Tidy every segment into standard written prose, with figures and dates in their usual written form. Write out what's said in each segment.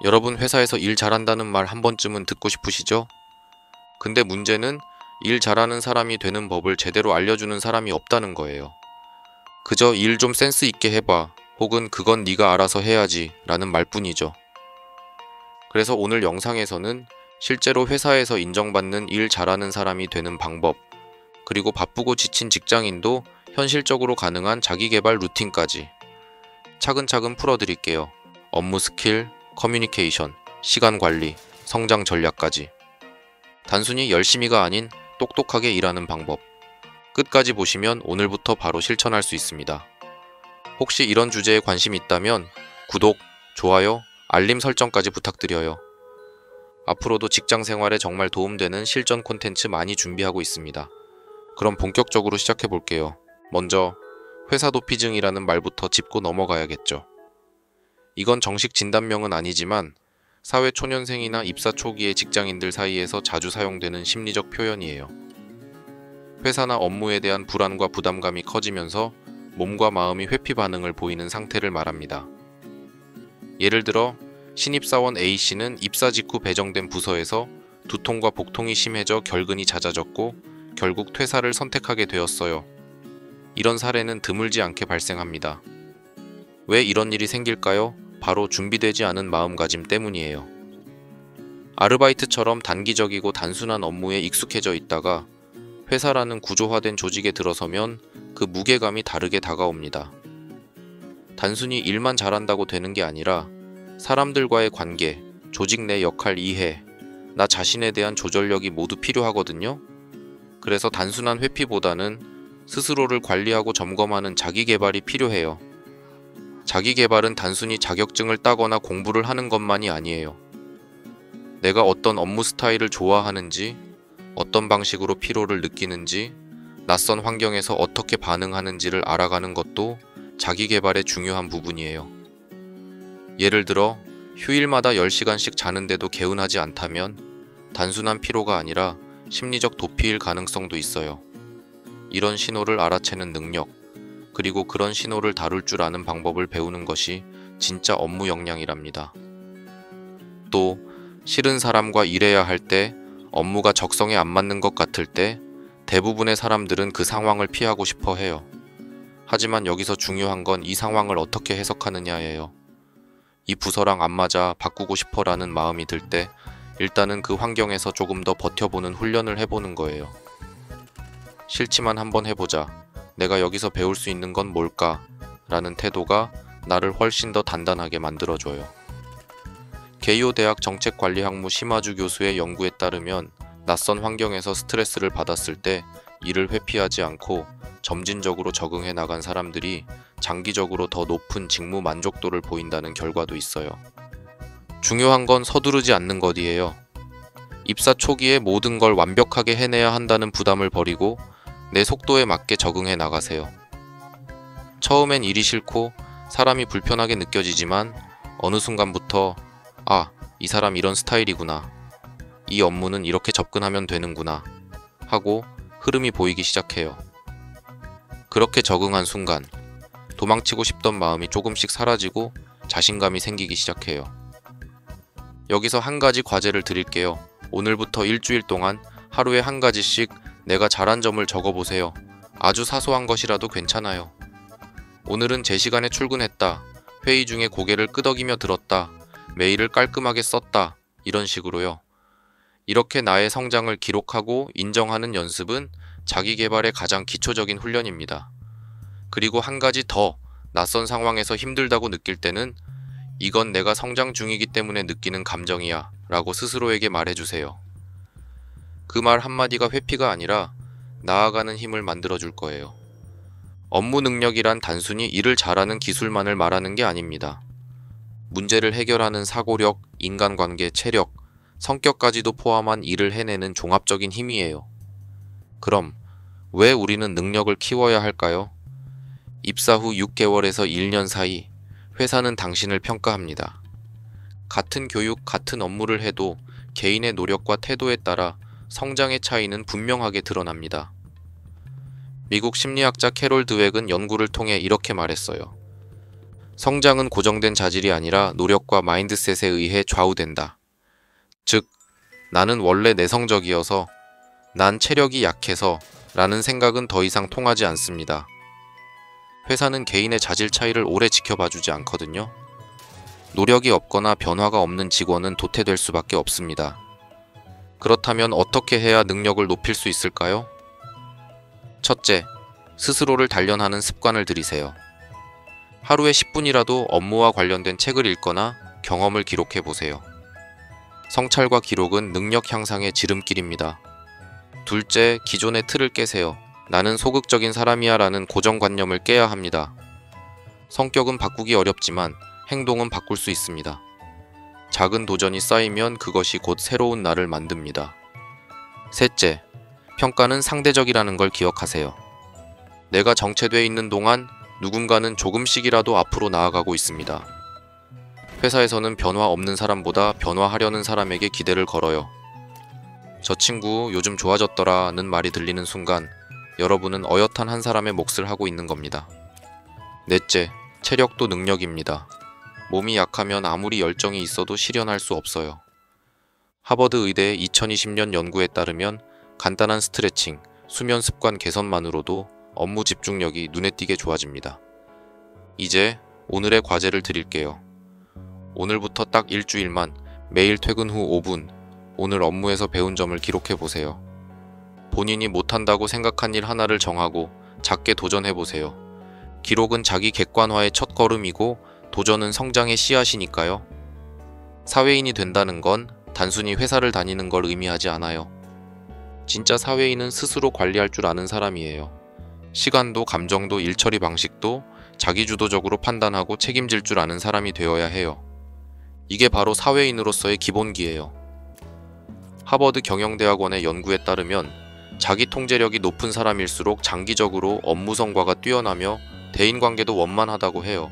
여러분 회사에서 일 잘한다는 말 한 번쯤은 듣고 싶으시죠? 근데 문제는 일 잘하는 사람이 되는 법을 제대로 알려주는 사람이 없다는 거예요. 그저 일 좀 센스 있게 해봐, 혹은 그건 네가 알아서 해야지 라는 말뿐이죠. 그래서 오늘 영상에서는 실제로 회사에서 인정받는 일 잘하는 사람이 되는 방법, 그리고 바쁘고 지친 직장인도 현실적으로 가능한 자기계발 루틴까지 차근차근 풀어드릴게요. 업무 스킬, 커뮤니케이션, 시간 관리, 성장 전략까지. 단순히 열심히가 아닌 똑똑하게 일하는 방법. 끝까지 보시면 오늘부터 바로 실천할 수 있습니다. 혹시 이런 주제에 관심 있다면 구독, 좋아요, 알림 설정까지 부탁드려요. 앞으로도 직장 생활에 정말 도움되는 실전 콘텐츠 많이 준비하고 있습니다. 그럼 본격적으로 시작해 볼게요. 먼저 회사 도피증이라는 말부터 짚고 넘어가야겠죠. 이건 정식 진단명은 아니지만 사회 초년생이나 입사 초기의 직장인들 사이에서 자주 사용되는 심리적 표현이에요. 회사나 업무에 대한 불안과 부담감이 커지면서 몸과 마음이 회피 반응을 보이는 상태를 말합니다. 예를 들어 신입사원 A씨는 입사 직후 배정된 부서에서 두통과 복통이 심해져 결근이 잦아졌고 결국 퇴사를 선택하게 되었어요. 이런 사례는 드물지 않게 발생합니다. 왜 이런 일이 생길까요? 바로 준비되지 않은 마음가짐 때문이에요. 아르바이트처럼 단기적이고 단순한 업무에 익숙해져 있다가 회사라는 구조화된 조직에 들어서면 그 무게감이 다르게 다가옵니다. 단순히 일만 잘한다고 되는 게 아니라 사람들과의 관계, 조직 내 역할 이해, 나 자신에 대한 조절력이 모두 필요하거든요. 그래서 단순한 회피보다는 스스로를 관리하고 점검하는 자기 개발이 필요해요. 자기 개발은 단순히 자격증을 따거나 공부를 하는 것만이 아니에요. 내가 어떤 업무 스타일을 좋아하는지, 어떤 방식으로 피로를 느끼는지, 낯선 환경에서 어떻게 반응하는지를 알아가는 것도 자기 개발의 중요한 부분이에요. 예를 들어 휴일마다 10시간씩 자는데도 개운하지 않다면 단순한 피로가 아니라 심리적 도피일 가능성도 있어요. 이런 신호를 알아채는 능력, 그리고 그런 신호를 다룰 줄 아는 방법을 배우는 것이 진짜 업무 역량이랍니다. 또 싫은 사람과 일해야 할 때, 업무가 적성에 안 맞는 것 같을 때 대부분의 사람들은 그 상황을 피하고 싶어 해요. 하지만 여기서 중요한 건 이 상황을 어떻게 해석하느냐예요. 이 부서랑 안 맞아 바꾸고 싶어 라는 마음이 들 때 일단은 그 환경에서 조금 더 버텨보는 훈련을 해보는 거예요. 싫지만 한번 해보자. 내가 여기서 배울 수 있는 건 뭘까? 라는 태도가 나를 훨씬 더 단단하게 만들어줘요. 개요 대학 정책관리학부 심화주 교수의 연구에 따르면 낯선 환경에서 스트레스를 받았을 때 이를 회피하지 않고 점진적으로 적응해 나간 사람들이 장기적으로 더 높은 직무 만족도를 보인다는 결과도 있어요. 중요한 건 서두르지 않는 것이에요. 입사 초기에 모든 걸 완벽하게 해내야 한다는 부담을 버리고 내 속도에 맞게 적응해 나가세요. 처음엔 일이 싫고 사람이 불편하게 느껴지지만 어느 순간부터 이 사람 이런 스타일이구나. 이 업무는 이렇게 접근하면 되는구나. 하고 흐름이 보이기 시작해요. 그렇게 적응한 순간 도망치고 싶던 마음이 조금씩 사라지고 자신감이 생기기 시작해요. 여기서 한 가지 과제를 드릴게요. 오늘부터 일주일 동안 하루에 한 가지씩 내가 잘한 점을 적어보세요. 아주 사소한 것이라도 괜찮아요. 오늘은 제 시간에 출근했다. 회의 중에 고개를 끄덕이며 들었다. 메일을 깔끔하게 썼다. 이런 식으로요. 이렇게 나의 성장을 기록하고 인정하는 연습은 자기 개발의 가장 기초적인 훈련입니다. 그리고 한 가지 더, 낯선 상황에서 힘들다고 느낄 때는 이건 내가 성장 중이기 때문에 느끼는 감정이야 라고 스스로에게 말해주세요. 그 말 한마디가 회피가 아니라 나아가는 힘을 만들어줄 거예요. 업무 능력이란 단순히 일을 잘하는 기술만을 말하는 게 아닙니다. 문제를 해결하는 사고력, 인간관계, 체력, 성격까지도 포함한 일을 해내는 종합적인 힘이에요. 그럼 왜 우리는 능력을 키워야 할까요? 입사 후 6개월에서 1년 사이 회사는 당신을 평가합니다. 같은 교육, 같은 업무를 해도 개인의 노력과 태도에 따라 성장의 차이는 분명하게 드러납니다. 미국 심리학자 캐롤 드웩은 연구를 통해 이렇게 말했어요. 성장은 고정된 자질이 아니라 노력과 마인드셋에 의해 좌우된다. 즉, 나는 원래 내성적이어서, 난 체력이 약해서 라는 생각은 더 이상 통하지 않습니다. 회사는 개인의 자질 차이를 오래 지켜봐주지 않거든요. 노력이 없거나 변화가 없는 직원은 도태될 수밖에 없습니다. 그렇다면 어떻게 해야 능력을 높일 수 있을까요? 첫째, 스스로를 단련하는 습관을 들이세요. 하루에 10분이라도 업무와 관련된 책을 읽거나 경험을 기록해 보세요. 성찰과 기록은 능력 향상의 지름길입니다. 둘째, 기존의 틀을 깨세요. 나는 소극적인 사람이야 라는 고정관념을 깨야 합니다. 성격은 바꾸기 어렵지만 행동은 바꿀 수 있습니다. 작은 도전이 쌓이면 그것이 곧 새로운 나를 만듭니다. 셋째, 평가는 상대적이라는 걸 기억하세요. 내가 정체되어 있는 동안 누군가는 조금씩이라도 앞으로 나아가고 있습니다. 회사에서는 변화 없는 사람보다 변화하려는 사람에게 기대를 걸어요. 저 친구 요즘 좋아졌더라는 말이 들리는 순간 여러분은 어엿한 한 사람의 몫을 하고 있는 겁니다. 넷째, 체력도 능력입니다. 몸이 약하면 아무리 열정이 있어도 실현할 수 없어요. 하버드 의대의 2020년 연구에 따르면 간단한 스트레칭, 수면 습관 개선만으로도 업무 집중력이 눈에 띄게 좋아집니다. 이제 오늘의 과제를 드릴게요. 오늘부터 딱 일주일만 매일 퇴근 후 5분 오늘 업무에서 배운 점을 기록해 보세요. 본인이 못한다고 생각한 일 하나를 정하고 작게 도전해 보세요. 기록은 자기 객관화의 첫 걸음이고 도전은 성장의 씨앗이니까요. 사회인이 된다는 건 단순히 회사를 다니는 걸 의미하지 않아요. 진짜 사회인은 스스로 관리할 줄 아는 사람이에요. 시간도 감정도 일처리 방식도 자기주도적으로 판단하고 책임질 줄 아는 사람이 되어야 해요. 이게 바로 사회인으로서의 기본기예요. 하버드 경영대학원의 연구에 따르면 자기 통제력이 높은 사람일수록 장기적으로 업무 성과가 뛰어나며 대인관계도 원만하다고 해요.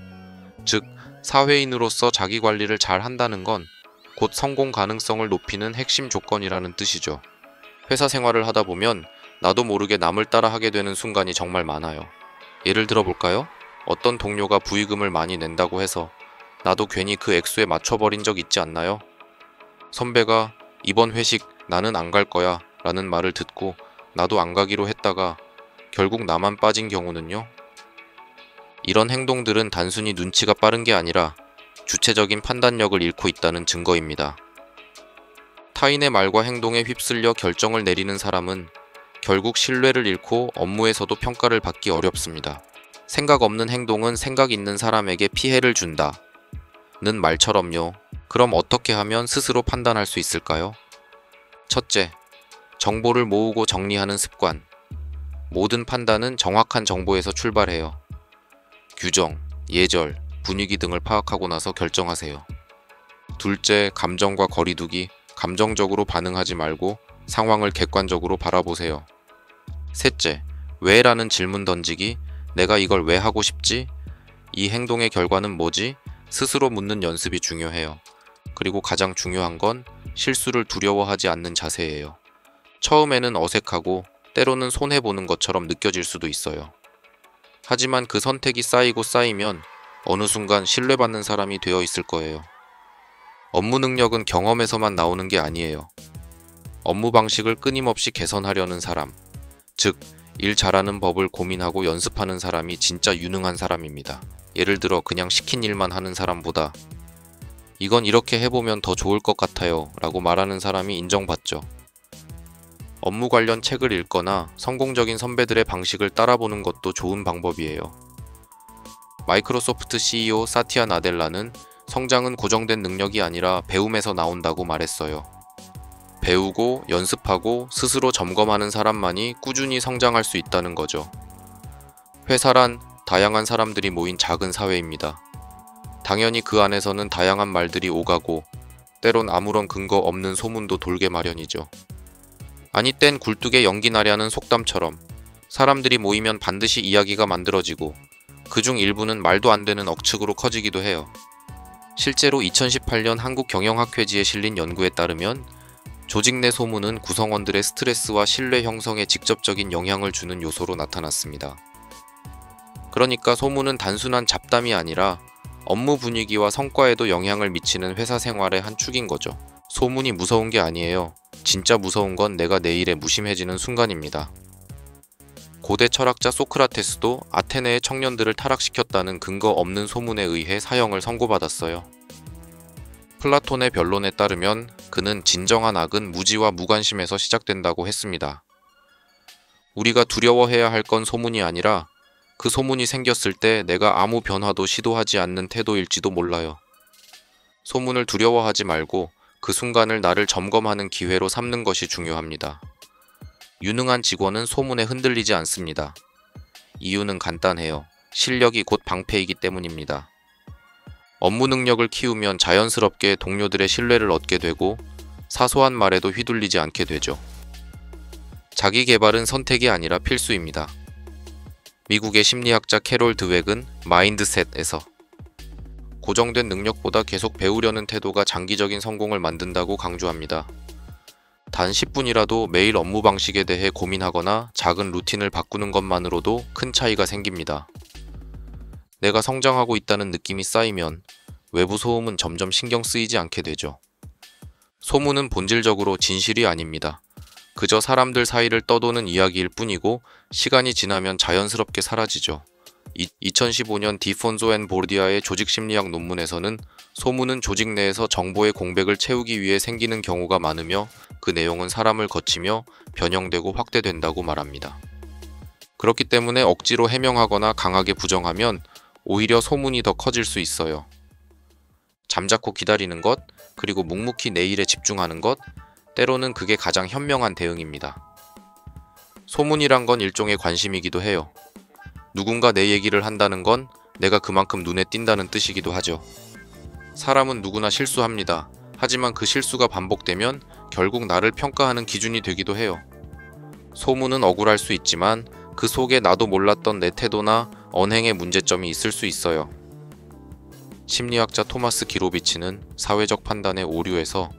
즉, 사회인으로서 자기 관리를 잘 한다는 건 곧 성공 가능성을 높이는 핵심 조건이라는 뜻이죠. 회사 생활을 하다 보면 나도 모르게 남을 따라 하게 되는 순간이 정말 많아요. 예를 들어 볼까요? 어떤 동료가 부의금을 많이 낸다고 해서 나도 괜히 그 액수에 맞춰버린 적 있지 않나요? 선배가 이번 회식 나는 안 갈 거야 라는 말을 듣고 나도 안 가기로 했다가 결국 나만 빠진 경우는요? 이런 행동들은 단순히 눈치가 빠른 게 아니라 주체적인 판단력을 잃고 있다는 증거입니다. 타인의 말과 행동에 휩쓸려 결정을 내리는 사람은 결국 신뢰를 잃고 업무에서도 평가를 받기 어렵습니다. 생각 없는 행동은 생각 있는 사람에게 피해를 준다 는 말처럼요. 그럼 어떻게 하면 스스로 판단할 수 있을까요? 첫째, 정보를 모으고 정리하는 습관. 모든 판단은 정확한 정보에서 출발해요. 규정, 예절, 분위기 등을 파악하고 나서 결정하세요. 둘째, 감정과 거리두기. 감정적으로 반응하지 말고 상황을 객관적으로 바라보세요. 셋째, 왜? 라는 질문 던지기. 내가 이걸 왜 하고 싶지? 이 행동의 결과는 뭐지? 스스로 묻는 연습이 중요해요. 그리고 가장 중요한 건 실수를 두려워하지 않는 자세예요. 처음에는 어색하고 때로는 손해보는 것처럼 느껴질 수도 있어요. 하지만 그 선택이 쌓이고 쌓이면 어느 순간 신뢰받는 사람이 되어 있을 거예요. 업무 능력은 경험에서만 나오는 게 아니에요. 업무 방식을 끊임없이 개선하려는 사람, 즉, 일 잘하는 법을 고민하고 연습하는 사람이 진짜 유능한 사람입니다. 예를 들어 그냥 시킨 일만 하는 사람보다 이건 이렇게 해보면 더 좋을 것 같아요 라고 말하는 사람이 인정받죠. 업무 관련 책을 읽거나 성공적인 선배들의 방식을 따라보는 것도 좋은 방법이에요. 마이크로소프트 CEO 사티아 나델라는 성장은 고정된 능력이 아니라 배움에서 나온다고 말했어요. 배우고 연습하고 스스로 점검하는 사람만이 꾸준히 성장할 수 있다는 거죠. 회사란 다양한 사람들이 모인 작은 사회입니다. 당연히 그 안에서는 다양한 말들이 오가고 때론 아무런 근거 없는 소문도 돌게 마련이죠. 아니 땐 굴뚝에 연기 나려는 속담처럼 사람들이 모이면 반드시 이야기가 만들어지고 그중 일부는 말도 안 되는 억측으로 커지기도 해요. 실제로 2018년 한국경영학회지에 실린 연구에 따르면 조직 내 소문은 구성원들의 스트레스와 신뢰 형성에 직접적인 영향을 주는 요소로 나타났습니다. 그러니까 소문은 단순한 잡담이 아니라 업무 분위기와 성과에도 영향을 미치는 회사 생활의 한 축인 거죠. 소문이 무서운 게 아니에요. 진짜 무서운 건 내가 내일에 무심해지는 순간입니다. 고대 철학자 소크라테스도 아테네의 청년들을 타락시켰다는 근거 없는 소문에 의해 사형을 선고받았어요. 플라톤의 변론에 따르면 그는 진정한 악은 무지와 무관심에서 시작된다고 했습니다. 우리가 두려워해야 할 건 소문이 아니라 그 소문이 생겼을 때 내가 아무 변화도 시도하지 않는 태도일지도 몰라요. 소문을 두려워하지 말고 그 순간을 나를 점검하는 기회로 삼는 것이 중요합니다. 유능한 직원은 소문에 흔들리지 않습니다. 이유는 간단해요. 실력이 곧 방패이기 때문입니다. 업무 능력을 키우면 자연스럽게 동료들의 신뢰를 얻게 되고 사소한 말에도 휘둘리지 않게 되죠. 자기 개발은 선택이 아니라 필수입니다. 미국의 심리학자 캐롤 드웩은 마인드셋에서 고정된 능력보다 계속 배우려는 태도가 장기적인 성공을 만든다고 강조합니다. 단 10분이라도 매일 업무 방식에 대해 고민하거나 작은 루틴을 바꾸는 것만으로도 큰 차이가 생깁니다. 내가 성장하고 있다는 느낌이 쌓이면 외부 소음은 점점 신경 쓰이지 않게 되죠. 소문은 본질적으로 진실이 아닙니다. 그저 사람들 사이를 떠도는 이야기일 뿐이고 시간이 지나면 자연스럽게 사라지죠. 2015년 디폰소 앤 보르디아의 조직심리학 논문에서는 소문은 조직 내에서 정보의 공백을 채우기 위해 생기는 경우가 많으며 그 내용은 사람을 거치며 변형되고 확대된다고 말합니다. 그렇기 때문에 억지로 해명하거나 강하게 부정하면 오히려 소문이 더 커질 수 있어요. 잠자코 기다리는 것, 그리고 묵묵히 내일에 집중하는 것, 때로는 그게 가장 현명한 대응입니다. 소문이란 건 일종의 관심이기도 해요. 누군가 내 얘기를 한다는 건 내가 그만큼 눈에 띈다는 뜻이기도 하죠. 사람은 누구나 실수합니다. 하지만 그 실수가 반복되면 결국 나를 평가하는 기준이 되기도 해요. 소문은 억울할 수 있지만 그 속에 나도 몰랐던 내 태도나 언행의 문제점이 있을 수 있어요. 심리학자 토마스 기로비치는 사회적 판단의 오류에서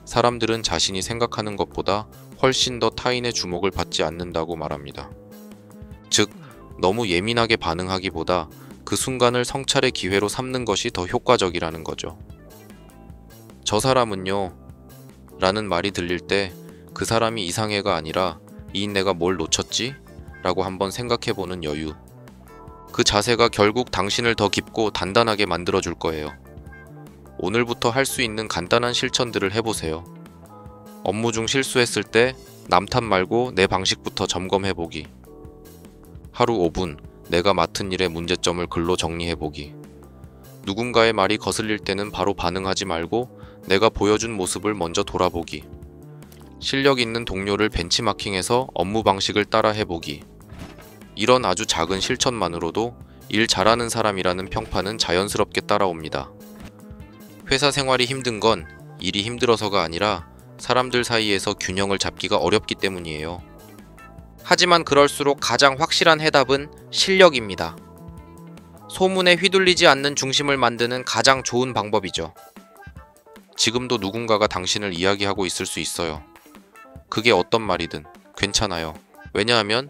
사람들은 자신이 생각하는 것보다 훨씬 더 타인의 주목을 받지 않는다고 말합니다. 즉, 너무 예민하게 반응하기보다 그 순간을 성찰의 기회로 삼는 것이 더 효과적이라는 거죠. 저 사람은요, 라는 말이 들릴 때 그 사람이 이상해가 아니라 이 내가 뭘 놓쳤지? 라고 한번 생각해보는 여유. 그 자세가 결국 당신을 더 깊고 단단하게 만들어줄 거예요. 오늘부터 할 수 있는 간단한 실천들을 해보세요. 업무 중 실수했을 때 남 탓 말고 내 방식부터 점검해보기. 하루 5분 내가 맡은 일의 문제점을 글로 정리해보기. 누군가의 말이 거슬릴 때는 바로 반응하지 말고 내가 보여준 모습을 먼저 돌아보기. 실력 있는 동료를 벤치마킹해서 업무 방식을 따라 해보기. 이런 아주 작은 실천만으로도 일 잘하는 사람이라는 평판은 자연스럽게 따라옵니다. 회사 생활이 힘든 건 일이 힘들어서가 아니라 사람들 사이에서 균형을 잡기가 어렵기 때문이에요. 하지만 그럴수록 가장 확실한 해답은 실력입니다. 소문에 휘둘리지 않는 중심을 만드는 가장 좋은 방법이죠. 지금도 누군가가 당신을 이야기하고 있을 수 있어요. 그게 어떤 말이든 괜찮아요. 왜냐하면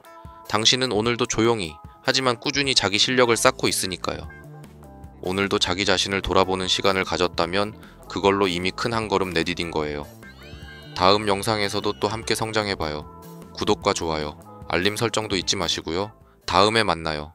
당신은 오늘도 조용히 하지만 꾸준히 자기 실력을 쌓고 있으니까요. 오늘도 자기 자신을 돌아보는 시간을 가졌다면 그걸로 이미 큰 한 걸음 내디딘 거예요. 다음 영상에서도 또 함께 성장해봐요. 구독과 좋아요, 알림 설정도 잊지 마시고요. 다음에 만나요.